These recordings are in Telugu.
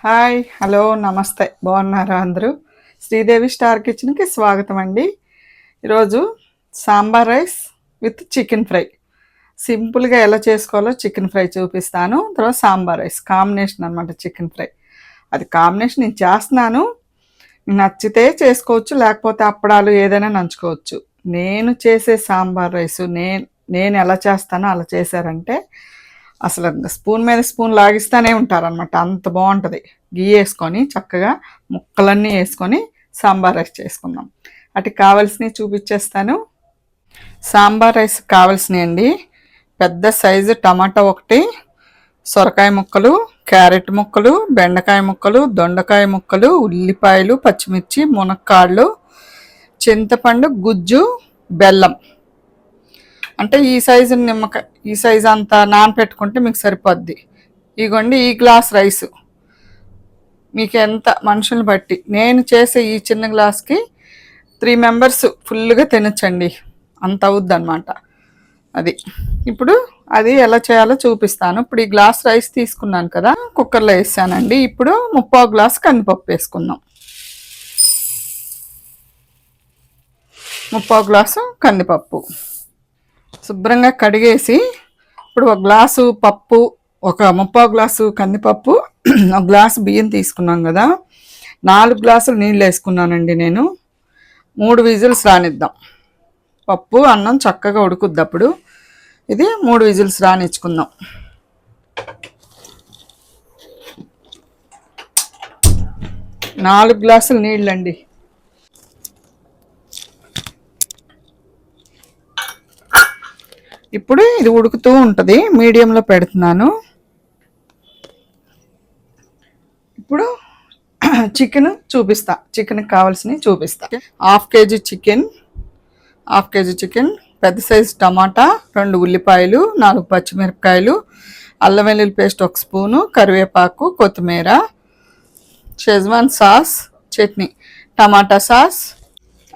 హాయ్ హలో నమస్తే బాగున్నారా అందరూ? శ్రీదేవి స్టార్ కిచెన్కి స్వాగతం అండి. ఈరోజు sambar rice with chicken fry సింపుల్గా ఎలా చేసుకోవాలో చికెన్ ఫ్రై చూపిస్తాను. తర్వాత సాంబార్ రైస్ కాంబినేషన్ అనమాట. చికెన్ ఫ్రై అది కాంబినేషన్ నేను చేస్తున్నాను, నచ్చితే చేసుకోవచ్చు, లేకపోతే అప్పడాలు ఏదైనా నంచుకోవచ్చు. నేను చేసే సాంబార్ రైస్ నేను ఎలా చేస్తానో అలా చేశారంటే అసలు స్పూన్ మీద స్పూన్ లాగిస్తూనే ఉంటారనమాట. అంత బాగుంటుంది. గీ వేసుకొని చక్కగా ముక్కలన్నీ వేసుకొని సాంబార్ రైస్ చేసుకుందాం. అటు కావాల్సినవి చూపించేస్తాను. సాంబార్ రైస్ కావాల్సినవి అండి: పెద్ద సైజు టమాటా ఒకటి, సొరకాయ ముక్కలు, క్యారెట్ ముక్కలు, బెండకాయ ముక్కలు, దొండకాయ ముక్కలు, ఉల్లిపాయలు, పచ్చిమిర్చి, మునక్కాళ్ళు, చింతపండు గుజ్జు, బెల్లం. అంటే ఈ సైజు నిమ్మకాయ, ఈ సైజు అంతా నానపెట్టుకుంటే మీకు సరిపోద్ది. ఇగోండి, ఈ గ్లాస్ రైసు మీకు ఎంత మనుషుల్ని బట్టి. నేను చేసే ఈ చిన్న గ్లాస్కి 3 మెంబర్స్ ఫుల్గా తినచ్చండి, అంత అవుద్ది అనమాట. అది ఇప్పుడు అది ఎలా చేయాలో చూపిస్తాను. ఇప్పుడు ఈ గ్లాస్ రైస్ తీసుకున్నాను కదా, కుక్కర్లో వేసానండి. ఇప్పుడు 3/4 గ్లాస్ కందిపప్పు వేసుకుందాం. 3/4 గ్లాసు కందిపప్పు శుభ్రంగా కడిగేసి, ఇప్పుడు 1 గ్లాసు పప్పు, ఒక 3/4 గ్లాసు కందిపప్పు, 1 గ్లాసు బియ్యం తీసుకున్నాం కదా, 4 గ్లాసులు నీళ్ళు వేసుకున్నానండి నేను. 3 విజిల్స్ రానిద్దాం. పప్పు అన్నం చక్కగా ఉడుకుద్ది. అప్పుడు ఇది 3 విజిల్స్ రానిచ్చుకుందాం. 4 గ్లాసులు నీళ్ళండి. ఇప్పుడు ఇది ఉడుకుతూ ఉంటుంది, మీడియంలో పెడుతున్నాను. ఇప్పుడు చికెన్ చూపిస్తా, చికెన్కి కావాల్సినవి చూపిస్తా. హాఫ్ కేజీ చికెన్, పెద్ద సైజు టమాటా, 2 ఉల్లిపాయలు, 4 పచ్చిమిరపకాయలు, అల్లం వెల్లుల్లి పేస్ట్ 1 స్పూను, కరివేపాకు, కొత్తిమీర, షెజ్వాన్ సాస్, చట్నీ, టమాటా సాస్,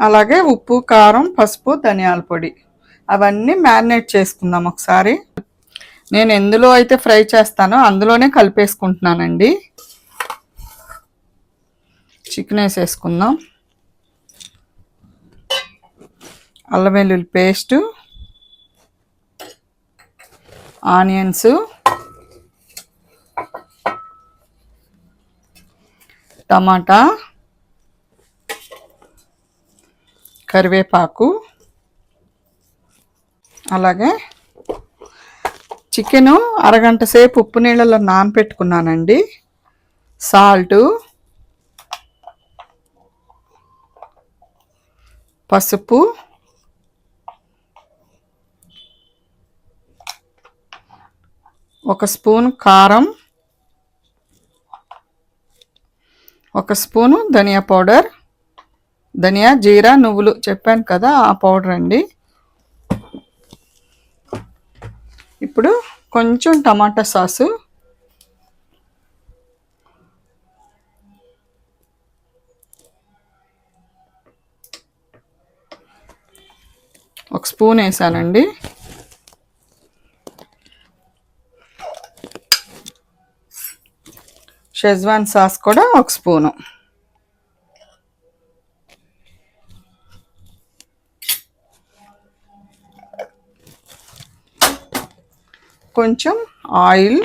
అలాగే ఉప్పు, కారం, పసుపు, ధనియాల పొడి, అవన్నీ మ్యారినేట్ చేసుకుందాం ఒకసారి. నేను ఎందులో అయితే ఫ్రై చేస్తానో అందులోనే కలిపేసుకుంటున్నానండి. చికెన్ వేసేసుకుందాం. అల్లం వెల్లుల్లి పేస్టు, ఆనియన్స్, టమాటా, కరివేపాకు, అలాగే చికెను అరగంట సేపు ఉప్పు నీళ్ళలో నానపెట్టుకున్నానండి. సాల్టు, పసుపు, ఒక స్పూన్ కారం, 1 స్పూను ధనియా పౌడర్, ధనియా, జీరా, నువ్వులు చెప్పాను కదా, ఆ పౌడర్ అండి. ఇప్పుడు కొంచెం టమాటా సాసు, ఒక స్పూన్ వేసానండి. షెజ్వాన్ సాస్ కూడా 1 స్పూను. కొంచెం ఆయిల్,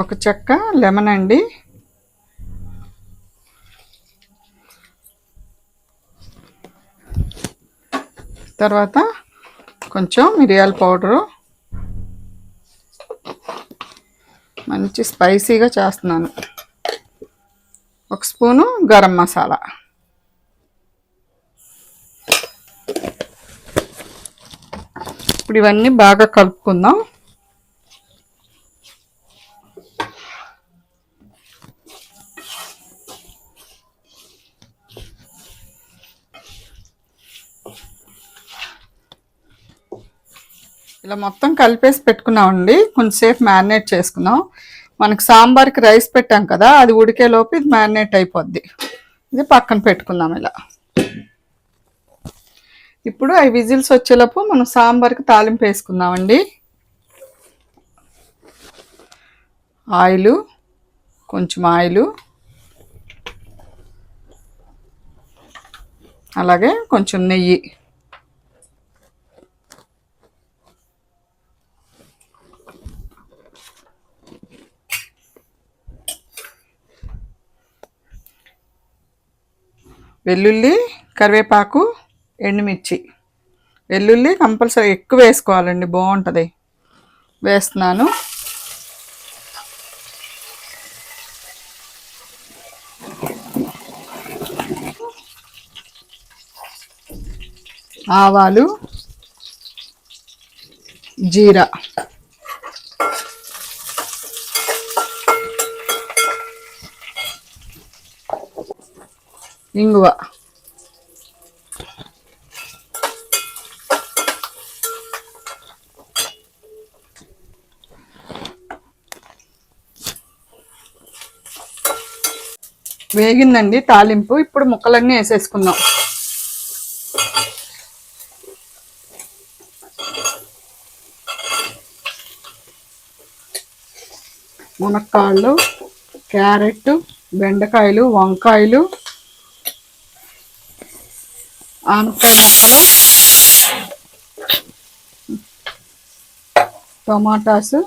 ఒక చెక్క లెమన్ అండి, తర్వాత కొంచెం మిరియాల పౌడరు, మంచి స్పైసీగా చేస్తున్నాను, 1 స్పూను గరం మసాలా. ఇప్పుడు ఇవన్నీ బాగా కలుపుకుందాం. ఇలా మొత్తం కలిపేసి పెట్టుకున్నామండి. కొంచెంసేపు మ్యారినేట్ చేసుకున్నాం. మనకు సాంబార్కి రైస్ పెట్టాం కదా, అది ఉడికేలోపు ఇది మ్యారినేట్ అయిపోద్ది. ఇది పక్కన పెట్టుకుందాం. ఇలా ఇప్పుడు అవి విజిల్స్ వచ్చేలోపు మనం సాంబార్కి తాలింపు వేసుకుందామండి. ఆయిలు, కొంచెం ఆయిలు, అలాగే కొంచెం నెయ్యి. వెల్లుల్లి, కరివేపాకు, ఎండుమిర్చి. వెల్లుల్లి కంపల్సరీ ఎక్కువ వేసుకోవాలండి, బాగుంటుంది. వేస్తున్నాను. ఆవాలు, జీరా, ఇంగువ, వేగిందండి తాలింపు. ఇప్పుడు ముక్కలన్నీ వేసేసుకుందాం. మునక్కాళ్ళు, క్యారెట్, బెండకాయలు, వంకాయలు, ఆనపకాయ ముక్కలు, టమాటాసు,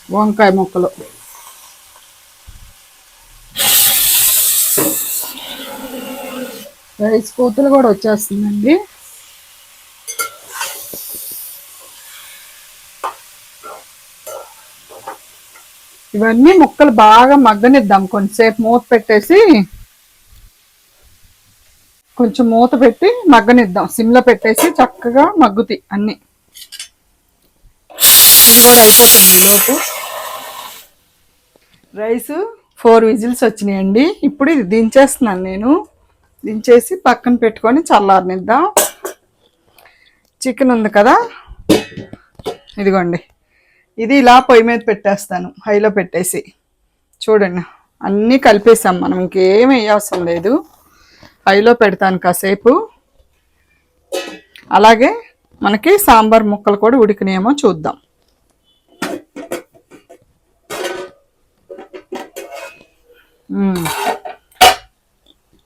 వంకాయ ముక్కలు, రైస్ కూతులు కూడా వచ్చేస్తుందండి. ఇవన్నీ ముక్కలు బాగా మగ్గనిద్దాం. కొంచెంసేపు మూత పెట్టేసి, కొంచెం మూత పెట్టి మగ్గనిద్దాం. సిమ్లో పెట్టేసి చక్కగా మగ్గుతాయి అన్నీ. ఇది కూడా అయిపోతుంది లోపు. రైస్ 4 విజిల్స్ వచ్చినాయండి. ఇప్పుడు ఇది దించేస్తున్నాను నేను. దించేసి పక్కన పెట్టుకొని చల్లారనిద్దాం. చికెన్ ఉంది కదా, ఇదిగోండి. ఇది ఇలా పొయ్యి మీద పెట్టేస్తాను, హైలో పెట్టేసి. చూడండి, అన్నీ కలిపేసాం మనం, ఇంకేం వేయవసరం లేదు. హైలో పెడతాను కాసేపు. అలాగే మనకి సాంబార్ ముక్కలు కూడా ఉడికినాయేమో చూద్దాం.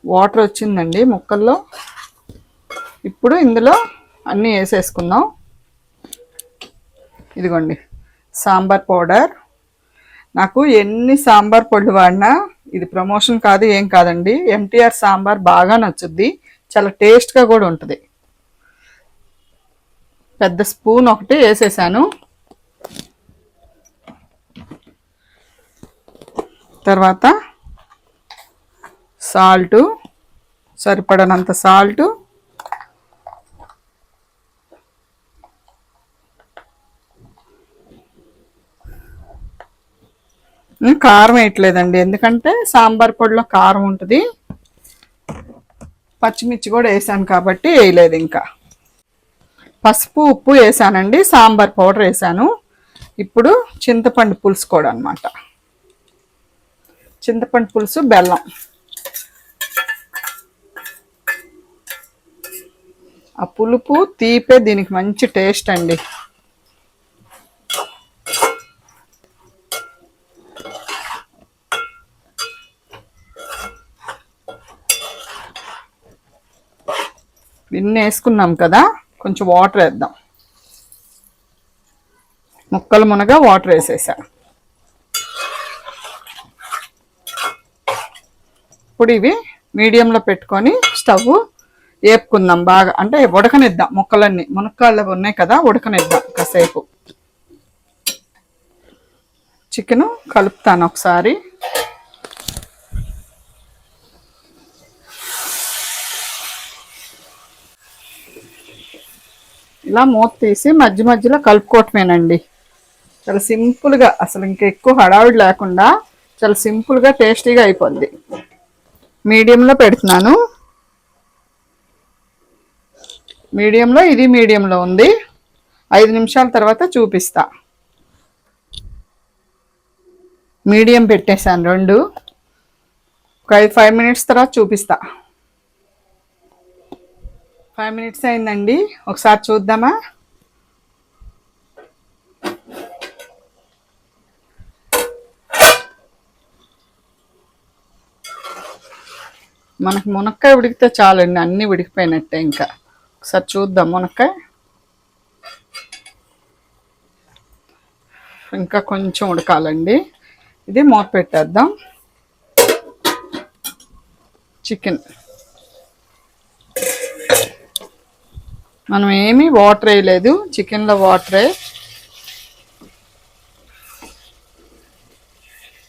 వాటర్ వచ్చిందండి ముక్కల్లో. ఇప్పుడు ఇందులో అన్నీ వేసేసుకుందాం. ఇదిగోండి సాంబార్ పౌడర్. నాకు ఎన్ని సాంబార్ పొడులు వాడినా ఇది ప్రమోషన్ కాదు, ఏం కాదండి. ఎంటీఆర్ సాంబార్ బాగా నచ్చుద్ది, చాలా టేస్ట్గా కూడా ఉంటుంది. పెద్ద స్పూన్ ఒకటి వేసేసాను. తర్వాత సాల్టు, సరిపడనంత సాల్టు, కారం వేయట్లేదండి, ఎందుకంటే సాంబార్ పొడిలో కారం ఉంటుంది. పచ్చిమిర్చి కూడా వేసాను కాబట్టి వేయలేదు. ఇంకా పసుపు, ఉప్పు వేసానండి. సాంబార్ పౌడర్ వేసాను. ఇప్పుడు చింతపండు పులుసు కూడా అనమాట. చింతపండు పులుసు, బెల్లం. ఆ పులుపు తీపే దీనికి మంచి టేస్ట్ అండి. ఇన్ని వేసుకున్నాం కదా, కొంచెం వాటర్ వేద్దాం. ముక్కలు మునగా వాటర్ వేసేసా. ఇప్పుడు ఇవి మీడియంలో పెట్టుకొని స్టవ్ వేపుకుందాం బాగా. అంటే ఉడకనిద్దాం ముక్కలన్నీ. మునక్కాళ్ళు ఉన్నాయి కదా, ఉడకనిద్దాం కాసేపు. చికెను కలుపుతాను ఒకసారి. ఇలా మూత తీసి మధ్య మధ్యలో కలుపుకోవటమేనండి. చాలా సింపుల్గా, అసలు ఇంకా ఎక్కువ హడావిడి లేకుండా చాలా సింపుల్గా టేస్టీగా అయిపోద్ది. మీడియంలో పెడుతున్నాను. మీడియంలో, ఇది మీడియంలో ఉంది. 5 నిమిషాల తర్వాత చూపిస్తా. మీడియం పెట్టేశాను రెండు. ఒక 5 మినిట్స్ తర్వాత చూపిస్తా. 5 మినిట్స్ అయిందండి, ఒకసారి చూద్దామా. మనకు మునక్కాయ ఉడికితే చాలండి, అన్నీ ఉడికిపోయినట్టే. ఇంకా ఒకసారి చూద్దాం. మునక్కాయ ఇంకా కొంచెం ఉడకాలండి. ఇది మూత పెట్టేద్దాం. చికెన్ మనం ఏమీ వాటర్ వేయలేదు, చికెన్లో వాటరే.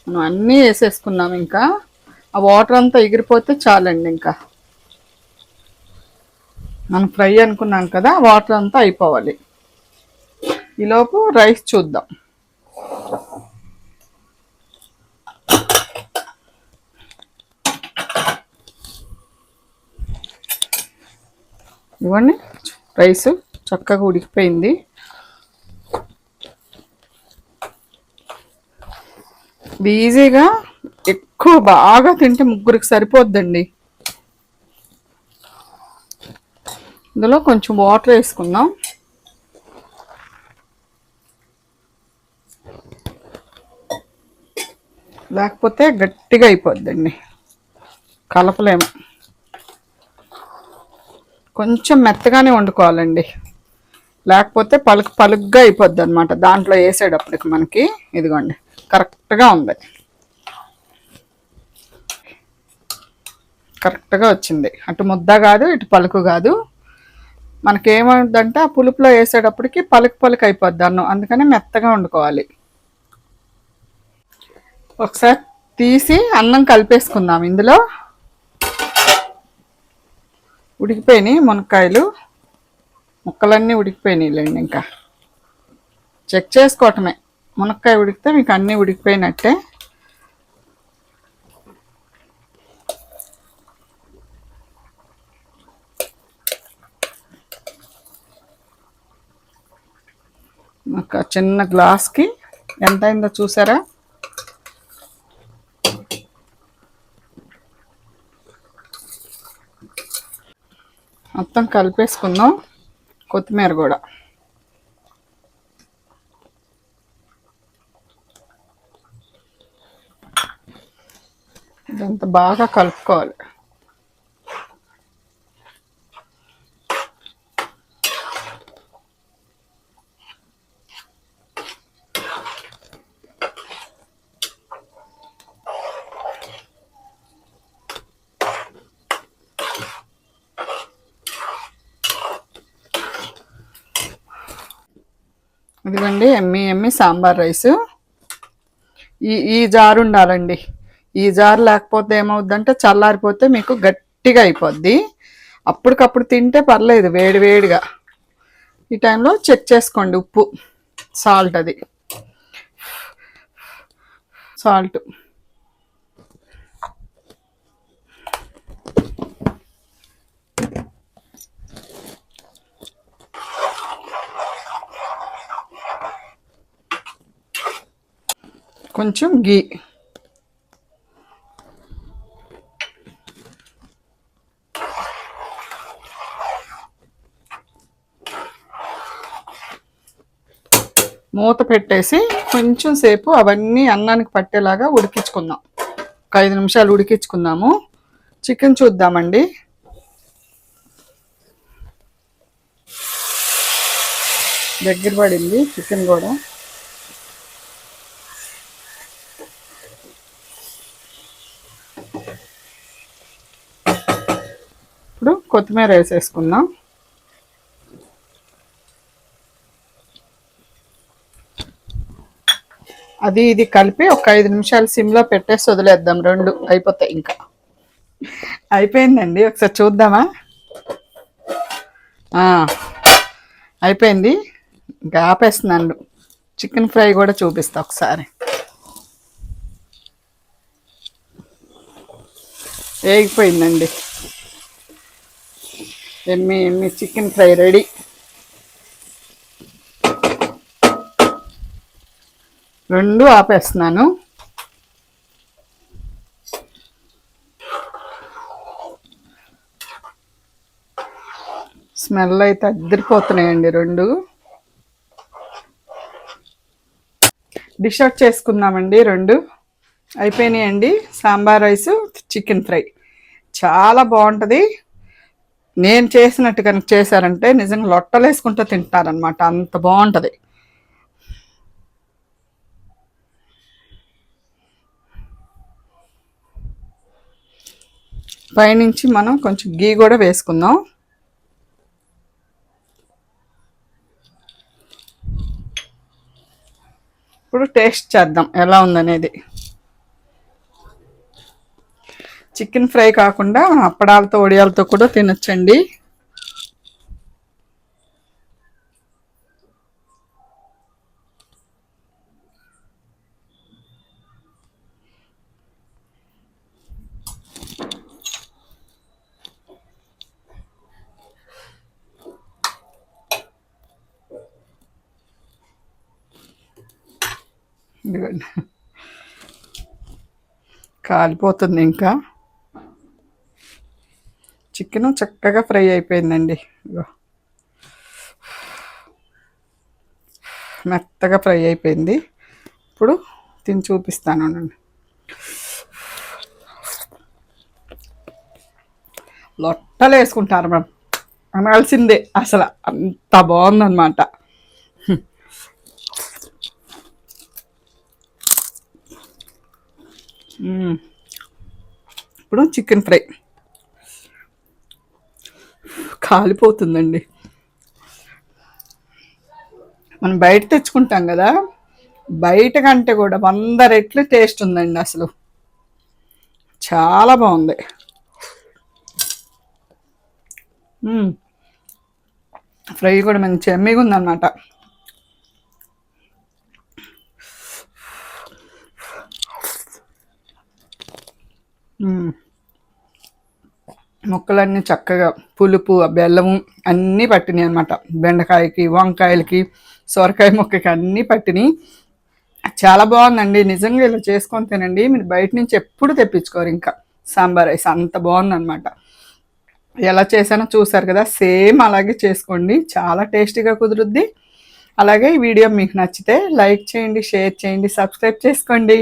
మనం అన్నీ వేసేసుకున్నాం. ఇంకా ఆ వాటర్ అంతా ఎగిరిపోతే చాలండి. ఇంకా మనం ఫ్రై అనుకున్నాం కదా, వాటర్ అంతా అయిపోవాలి. ఈలోపు రైస్ చూద్దాం. ఇవ్వండి, రైస్ చక్కగా ఉడికిపోయింది. ఈజీగా ఎక్కువ బాగా తింటే ముగ్గురికి సరిపోద్దండి. ఇందులో కొంచెం వాటర్ వేసుకుందాం. లేకపోతే గట్టిగా అయిపోద్దండి, కలపలేము. కొంచెం మెత్తగానే వండుకోవాలండి, లేకపోతే పలుగ్గా అయిపోద్ది అనమాట. దాంట్లో వేసేటప్పటికి మనకి ఇదిగోండి కరెక్ట్గా ఉంది, కరెక్ట్గా వచ్చింది. అటు ముద్ద కాదు, ఇటు పలుకు కాదు. మనకేమవుద్దంటే ఆ పులుపులో వేసేటప్పటికి పలుకు అయిపోద్ది అన్నం, అందుకని మెత్తగా వండుకోవాలి. ఒకసారి తీసి అన్నం కలిపేసుకుందాం. ఇందులో ఉడికిపోయినాయి మునక్కాయలు, ముక్కలన్నీ ఉడికిపోయినాయిలేండి. ఇంకా చెక్ చేసుకోవటమే. మునక్కాయ ఉడికితే మీకు అన్నీ ఉడికిపోయినట్టే. ఒక చిన్న గ్లాస్కి ఎంత అయిందో చూసారా. మొత్తం కలిపేసుకుందాం. కొత్తిమీర కూడా ఇదంతా బాగా కలుపుకోవాలి. ఇదిగోండి ఎమ్మి సాంబార్ రైస్. ఈ జారు ఉండాలండి. ఈ జారు లేకపోతే ఏమవుద్దంటే చల్లారిపోతే మీకు గట్టిగా అయిపోద్ది. అప్పటికప్పుడు తింటే పర్లేదు వేడివేడిగా. ఈ టైంలో చెక్ చేసుకోండి ఉప్పు, సాల్ట్. అది సాల్ట్ కొంచెం గీ. మూత పెట్టేసి కొంచెం సేపు అవన్నీ అన్నానికి పట్టేలాగా ఉడికించుకుందాం. ఒక 5 నిమిషాలు ఉడికించుకుందాము. చికెన్ చూద్దామండి. దగ్గర పడింది చికెన్ కూడా. ఇప్పుడు కొత్తిమీర వేసేసుకుందాం. అది ఇది కలిపి ఒక 5 నిమిషాలు సిమ్లో పెట్టేసి వదిలేద్దాం. 2 అయిపోతాయి. ఇంకా అయిపోయిందండి, ఒకసారి చూద్దామా. అయిపోయింది. ఇంకా ఆపేస్తున్నాను. చికెన్ ఫ్రై కూడా చూపిస్తా ఒకసారి. వేగిపోయిందండి. ఎమ్మి చికెన్ ఫ్రై రెడీ. రెండు ఆపేస్తున్నాను. స్మెల్ అయితే అద్దరిపోతున్నాయండి రెండు. డిష్ అవుట్ చేసుకుందామండి. రెండు అయిపోయినాయండి. సాంబార్ రైస్, చికెన్ ఫ్రై చాలా బాగుంటుంది. నేను చేసినట్టు కనుక చేశారంటే నిజంగా లొట్టలు వేసుకుంటూ తింటారనమాట, అంత బాగుంటుంది. పైనుంచి మనం కొంచెం గీ కూడా వేసుకుందాం. ఇప్పుడు టేస్ట్ చేద్దాం ఎలా ఉందనేది. చికెన్ ఫ్రై కాకుండా అప్పడాలతో వడియాలతో కూడా తినొచ్చండి. కాలిపోతుంది. ఇంకా చికెన్ చక్కగా ఫ్రై అయిపోయిందండి. మెత్తగా ఫ్రై అయిపోయింది. ఇప్పుడు తిని చూపిస్తాను. లొట్టలు వేసుకుంటారు మనం అనాల్సిందే, అసలు అంత బాగుందన్నమాట. ఇప్పుడు చికెన్ ఫ్రై కాలిపోతుందండి. మనం బయట తెచ్చుకుంటాం కదా, బయట కంటే కూడా 100 రెట్లు టేస్ట్ ఉందండి. అసలు చాలా బాగుంది. ఫ్రై కూడా మంచి ఎమ్మిగా ఉందన్నమాట. ముక్కలన్నీ చక్కగా పులుపు, బెల్లము అన్నీ పట్టినాయి అనమాట. బెండకాయకి, వంకాయలకి, సొరకాయ ముక్కకి అన్నీ పట్టినాయి. చాలా బాగుందండి. నిజంగా ఇలా చేసుకొని తినండి. మీరు బయట నుంచి ఎప్పుడు తెప్పించుకోరు ఇంకా సాంబార్ రైస్, అంత బాగుందన్నమాట. ఎలా చేశానో చూసారు కదా, సేమ్ అలాగే చేసుకోండి, చాలా టేస్టీగా కుదురుద్ది. అలాగే ఈ వీడియో మీకు నచ్చితే లైక్ చేయండి, షేర్ చేయండి, సబ్స్క్రైబ్ చేసుకోండి.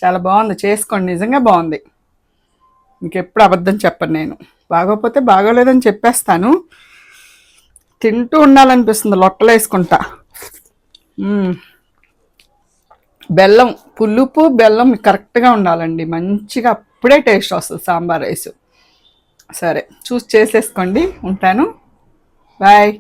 చాలా బాగుంది, చేసుకోండి, నిజంగా బాగుంది. ఇంకెప్పుడు అబద్ధం చెప్పను నేను. బాగోపోతే బాగోలేదని చెప్పేస్తాను. తింటూ ఉండాలనిపిస్తుంది లొట్టలు వేసుకుంటా. బెల్లం, పులుపు బెల్లం కరెక్ట్గా ఉండాలండి, మంచిగా, అప్పుడే టేస్ట్ వస్తుంది సాంబార్ రైస్. సరే, చూసి చేసేసుకోండి. ఉంటాను, బాయ్.